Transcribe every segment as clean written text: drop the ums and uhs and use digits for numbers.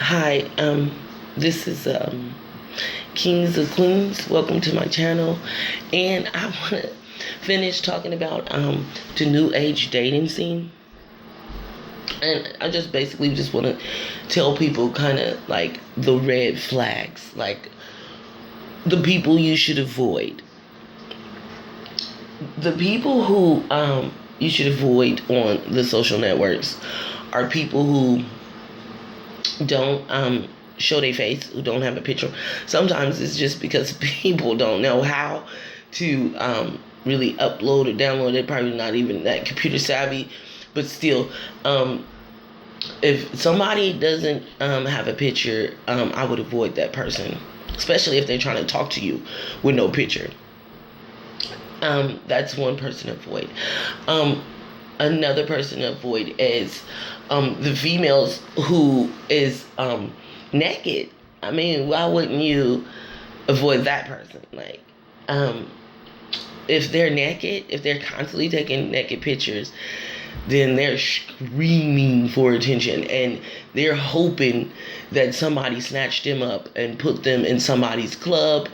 Hi, this is Kings of Queens. Welcome to my channel, and I want to finish talking about the new age dating scene. And I just basically just want to tell people kind of like the red flags, like the people you should avoid. The people who you should avoid on the social networks are people who don't show their face, who don't have a picture. Sometimes it's just because people don't know how to really upload or download. They're probably not even that computer savvy, but still, if somebody doesn't have a picture, I would avoid that person, especially if they're trying to talk to you with no picture. That's one person to avoid. Another person to avoid is the females who is naked. I mean, why wouldn't you avoid that person? Like, if they're naked, if they're constantly taking naked pictures, then they're screaming for attention, and they're hoping that somebody snatched them up and put them in somebody's club,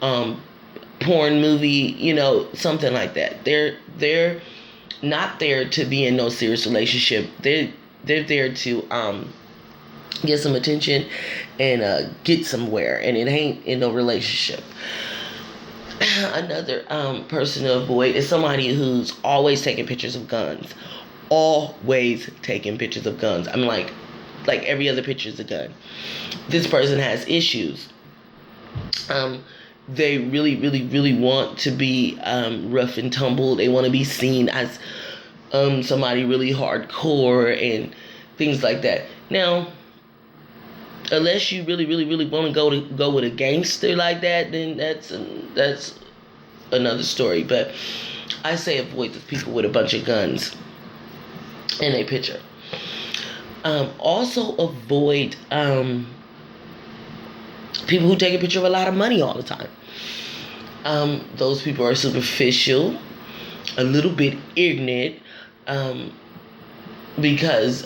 porn movie, something like that. They're not there to be in no serious relationship. They're there to get some attention and get somewhere, and it ain't in no relationship. Another person to avoid is somebody who's always taking pictures of guns. Always taking pictures of guns. I'm like every other picture is a gun. This person has issues. They really, really, really want to be rough and tumble. They want to be seen as somebody really hardcore and things like that. Now, unless you really, really, really want to go with a gangster like that, then that's another story. But I say avoid the people with a bunch of guns in a picture. Also avoid people who take a picture of a lot of money all the time. Those people are superficial, a little bit ignorant, because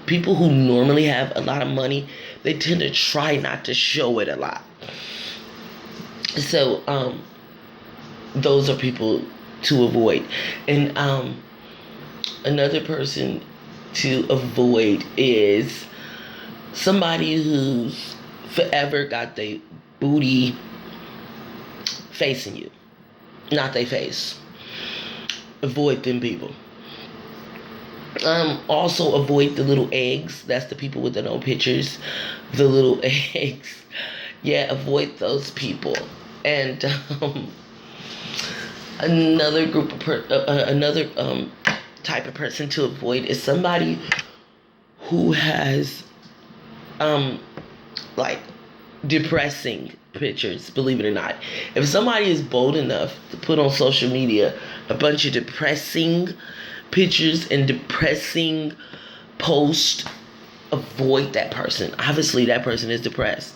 people who normally have a lot of money, they tend to try not to show it a lot. So those are people to avoid. And another person to avoid is somebody who's forever got their booty facing you, not their face. Avoid them people. Also avoid the little eggs. That's the people with the no pictures. The little eggs. Yeah, avoid those people. And another group of type of person to avoid is somebody who has like depressing pictures. Believe it or not, if somebody is bold enough to put on social media a bunch of depressing pictures and depressing posts, avoid that person. Obviously that person is depressed.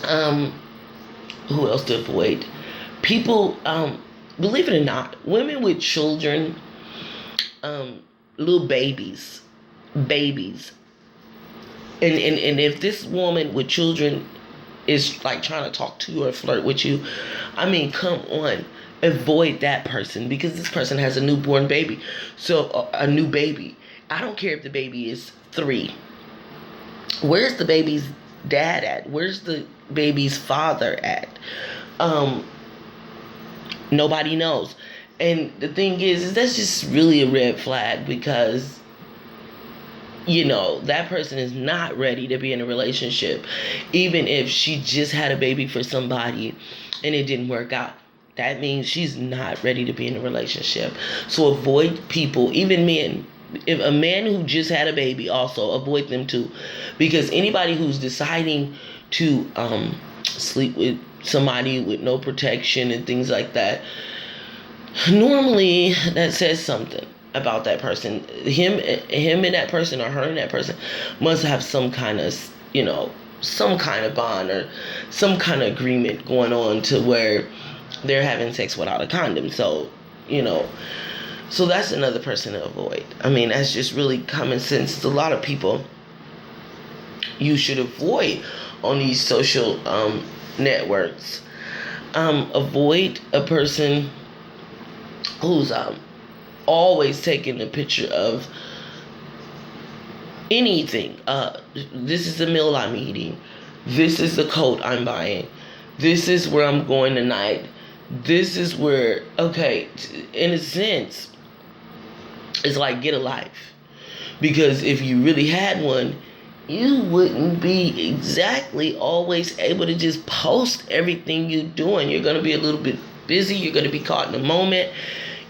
Who else to avoid? People, believe it or not, women with children, little babies, and if this woman with children is like trying to talk to you or flirt with you, I mean, come on, avoid that person, because this person has a newborn baby. So a new baby. I don't care if the baby is 3. Where's the baby's dad at? Where's the baby's father at? Nobody knows. And the thing is that's just really a red flag, because that person is not ready to be in a relationship. Even if she just had a baby for somebody and it didn't work out, that means she's not ready to be in a relationship. So avoid people, even men. If a man who just had a baby, also avoid them too, because anybody who's deciding to sleep with somebody with no protection and things like that, normally that says something about that person. Him and that person, or her and that person, must have some kind of bond or some kind of agreement going on to where they're having sex without a condom. So so that's another person to avoid. I mean, that's just really common sense. A lot of people you should avoid on these social networks. Avoid a person who's always taking a picture of anything. This is the meal I'm eating. This is the coat I'm buying. This is where I'm going tonight. This is where, okay, in a sense, it's like get a life. Because if you really had one, you wouldn't be exactly always able to just post everything you're doing. You're going to be a little bit busy. You're going to be caught in the moment,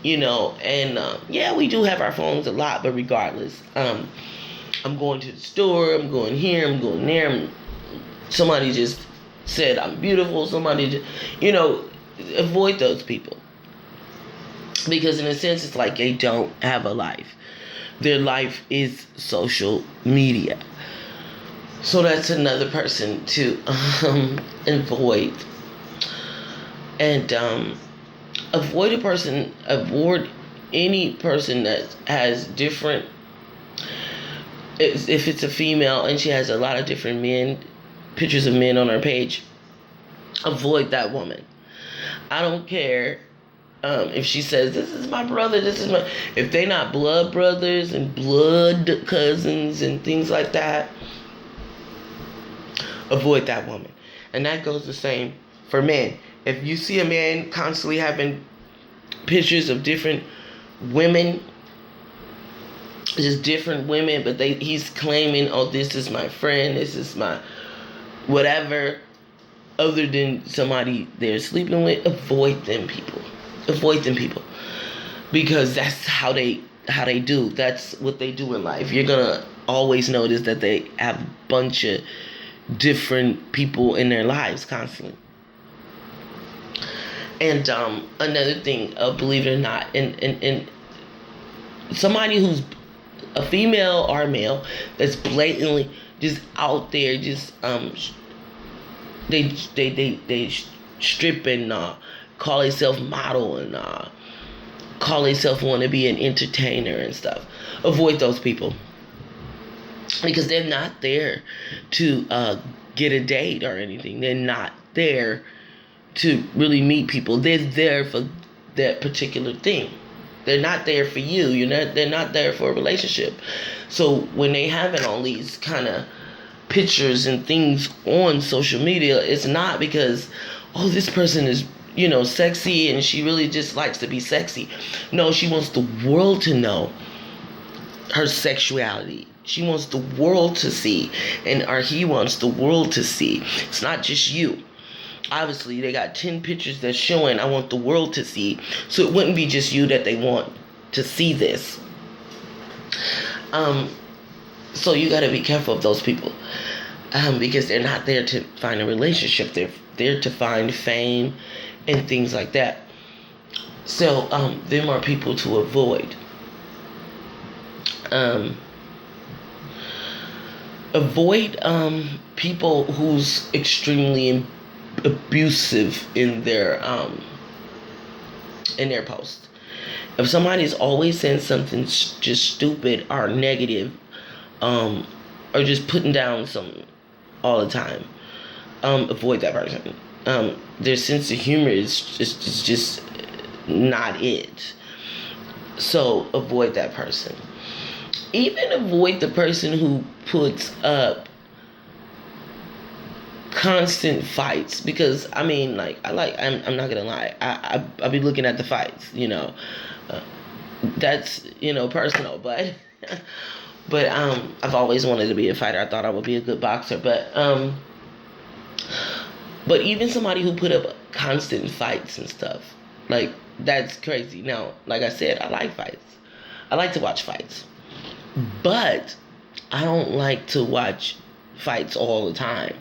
and yeah, we do have our phones a lot, but regardless, I'm going to the store, I'm going here, I'm going there. Somebody just said I'm beautiful. Somebody just, avoid those people. Because in a sense, it's like they don't have a life. Their life is social media. So that's another person to avoid. And avoid any person that has different, if it's a female and she has a lot of different pictures of men on her page, avoid that woman. I don't care if she says, this is my brother, if they not blood brothers and blood cousins and things like that, avoid that woman. And that goes the same for men. If you see a man constantly having pictures of different women, just different women, but he's claiming, oh, this is my friend, this is my whatever, other than somebody they're sleeping with, avoid them people. Because that's how they do. That's what they do in life. You're gonna always notice that they have a bunch of different people in their lives constantly. And another thing, believe it or not, and somebody who's a female or a male that's blatantly just out there, just they strip and call themselves model and call themselves want to be an entertainer and stuff. Avoid those people, because they're not there to get a date or anything. They're not there to really meet people. They're there for that particular thing. They're not there for you. They're not there for a relationship. So when they having all these kind of pictures and things on social media, it's not because, oh, this person is, sexy and she really just likes to be sexy. No, she wants the world to know her sexuality. She wants the world to see, or he wants the world to see. It's not just you. Obviously, they got 10 pictures that's showing, I want the world to see. So it wouldn't be just you that they want to see this. So you got to be careful of those people. Because they're not there to find a relationship. They're there to find fame and things like that. So, them are people to avoid. Avoid people who's extremely abusive in their post. If somebody's always saying something just stupid or negative, or just putting down something all the time, avoid that person. Their sense of humor is just not it. So avoid that person. Even avoid the person who puts up constant fights, because I'm not gonna lie, I'll be looking at the fights, that's personal, but I've always wanted to be a fighter. I thought I would be a good boxer, but even somebody who put up constant fights and stuff, like, that's crazy. Now, like I said, I like fights. I like to watch fights, but I don't like to watch fights all the time.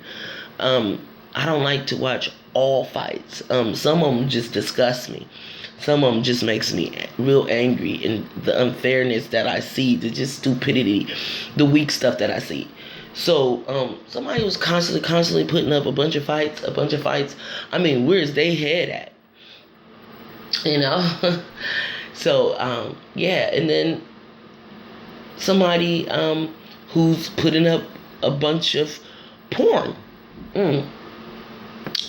I don't like to watch all fights. Some of them just disgust me. Some of them just makes me real angry, and the unfairness that I see, the just stupidity, the weak stuff that I see. So, somebody who's constantly putting up a bunch of fights. Where's they head at? So, yeah, and then somebody who's putting up a bunch of porn.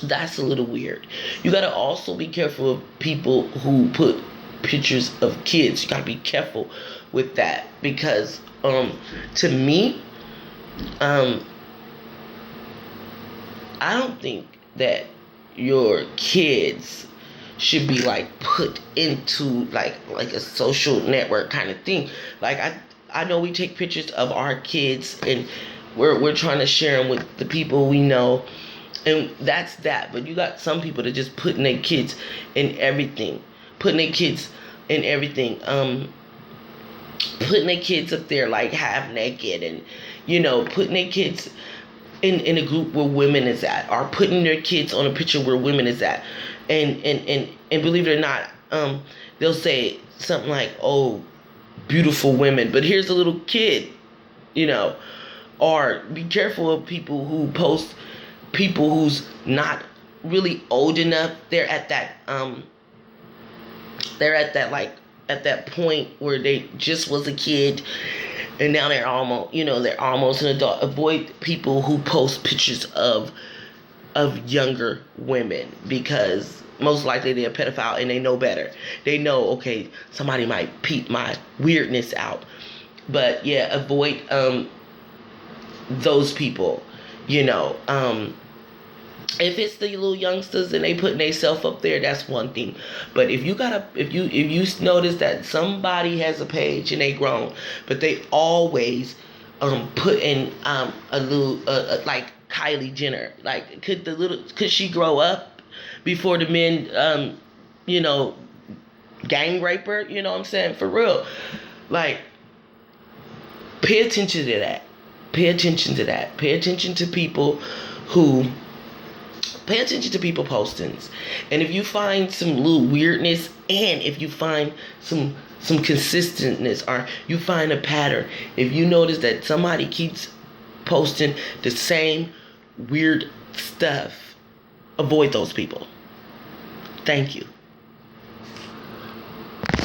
That's a little weird. You gotta also be careful of people who put pictures of kids. You gotta be careful with that because to me, I don't think that your kids should be like put into like a social network kind of thing. Like I know we take pictures of our kids and we're trying to share them with the people we know, and that's that. But you got some people that just putting their kids in everything, putting their kids in everything, putting their kids up there like half naked, and putting their kids in a group where women is at, or putting their kids on a picture where women is at, and believe it or not, they'll say something like, "Oh, beautiful women," but here's a little kid, or be careful of people who post people who's not really old enough. They're at that at that point where they just was a kid and now they're almost an adult. Avoid people who post pictures of younger women, because most likely they're a pedophile and they know better. They know, okay, somebody might peep my weirdness out. But yeah, avoid those people. If it's the little youngsters and they putting themselves up there, that's one thing. But if you notice that somebody has a page and they grown, but they always put in a little like Kylie Jenner, like could she grow up before the men gang rape her? You know what I'm saying? For real. Like, pay attention to that. Pay attention to that. Pay attention to people postings. And if you find some little weirdness, and if you find some consistentness, or you find a pattern, if you notice that somebody keeps posting the same weird stuff, avoid those people. Thank you.